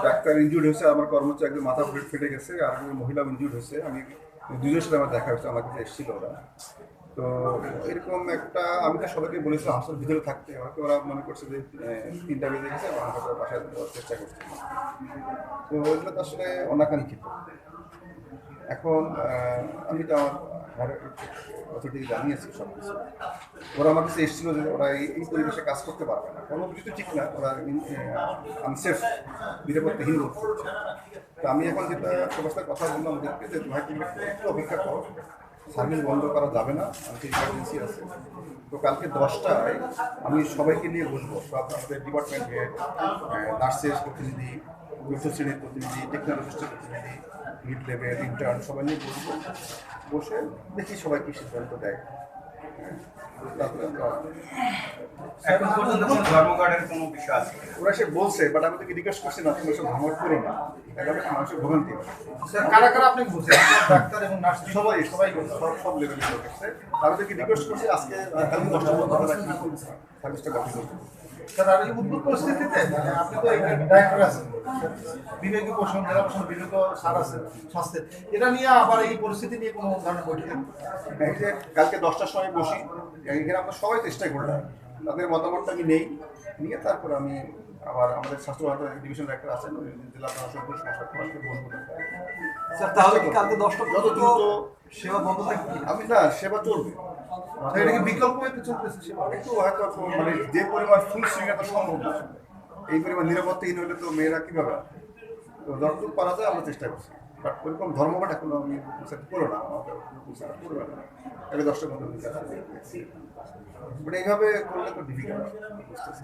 Doctor injured হয়েছে, আমার কর্মচারী একজন মাথা ফেটে গেছে, আর একজন মহিলা ইনজুর্ড হয়েছে। আমি দুজনের সাথে আমার দেখা হয়েছে, আমার কাছে এসেছিল ওরা। তো এরকম একটা, আমি তো সবাইকে বলেছিলাম হাসপাতাল ভিতরে থাকতে, হয়তো ওরা মনে করছে যে 3টা বেজে গেছে, আমার হয়তো বাসায় দেওয়ার চেষ্টা করছে। তো ওইগুলো তো আসলে অনাকাঙ্ক্ষিত। এখন আমি তো আমার অথরিটি জানিয়েছি সব কিছু। ওরা আমার কাছে এসেছিল যে ওরা এই পরিবেশে কাজ করতে পারবে না, কোনো কিছু ঠিক না, ওরা আনসেফ, নিরাপত্তাহীন বোধ করছে। তো আমি এখন যেটা সবার কথা বললাম ওদেরকে যে ভাই তুমি একটু অপেক্ষা করো, সার্ভিস বন্ধ করা যাবে না, আমাকে ইমার্জেন্সি আছে। তো কালকে 10টায় আমি সবাইকে নিয়ে বসবো, সব আমাদের ডিপার্টমেন্ট হেড, নার্সের প্রতিনিধি, চতুর্থ শ্রেণীর প্রতিনিধি, টেকনোলজিস্টের প্রতিনিধি, মিড লেভেল, ইন্টার্ন, সবাই নিয়ে বসবো, বসে দেখি সবাই কি সিদ্ধান্ত দেয়। এখন পর্যন্ত কোনো ধর্মঘটের কোনো বিষয় আছে? ওরা সে বলছে, বাট আমি তোকে রিকোয়েস্ট করছি না, তুমি সব ধর্মঘট করো না, এভাবে মানুষের ভোগান্তি হবে। কারা কারা আপনি বলছেন? ডাক্তার এবং নার্স সবাই সবাই সব লেভেলের লোক এসছে। আমি তোকে রিকোয়েস্ট করছি আজকে কালকে 10টার মধ্যে সার্ভিসটা কপি করবো। স্যার, আর এই উদ্ভুত পরিস্থিতিতে মানে আপনি তো এখানে ডাক্তার আছেন, বিবেকী পোষণ, জেলা পোষণ, বিবেক স্যার আছেন স্বাস্থ্যের, এটা নিয়ে আবার এই পরিস্থিতি নিয়ে কোনো ধরনের বৈঠক? এই যে কালকে 10টার সময় বসি, এখানে আমরা সবাই চেষ্টা করলাম, তাদের মতামতটা আমি নেই, নিয়ে তারপর আমি আবার আমাদের স্বাস্থ্য ডিভিশন ডাক্তার আছেন, ওই জেলা প্রশাসক বলবো। স্যার, তাহলে কি কালকে 10টা যত দ্রুত সেবা বন্ধ থাকবে? আমি না, সেবা চলবে, এটা কি বিকল্প হতে চলতেছে সেবা? একটু হয়তো মানে যে পরিমাণ ফুল সুইং তো সম্ভব না, এই পরিমাণ নিরাপত্তাহীন হলে তো মেয়েরা কীভাবে আসবে। তো যতটুকু পারা যায় আমরা চেষ্টা করছি, বাট ওইরকম ধর্মঘট এখনো আমি করো না, আমাকে করবে না, আগে 10টার মধ্যে বাট এইভাবে করলে তো ডিফিকাল্ট বুঝতেছি।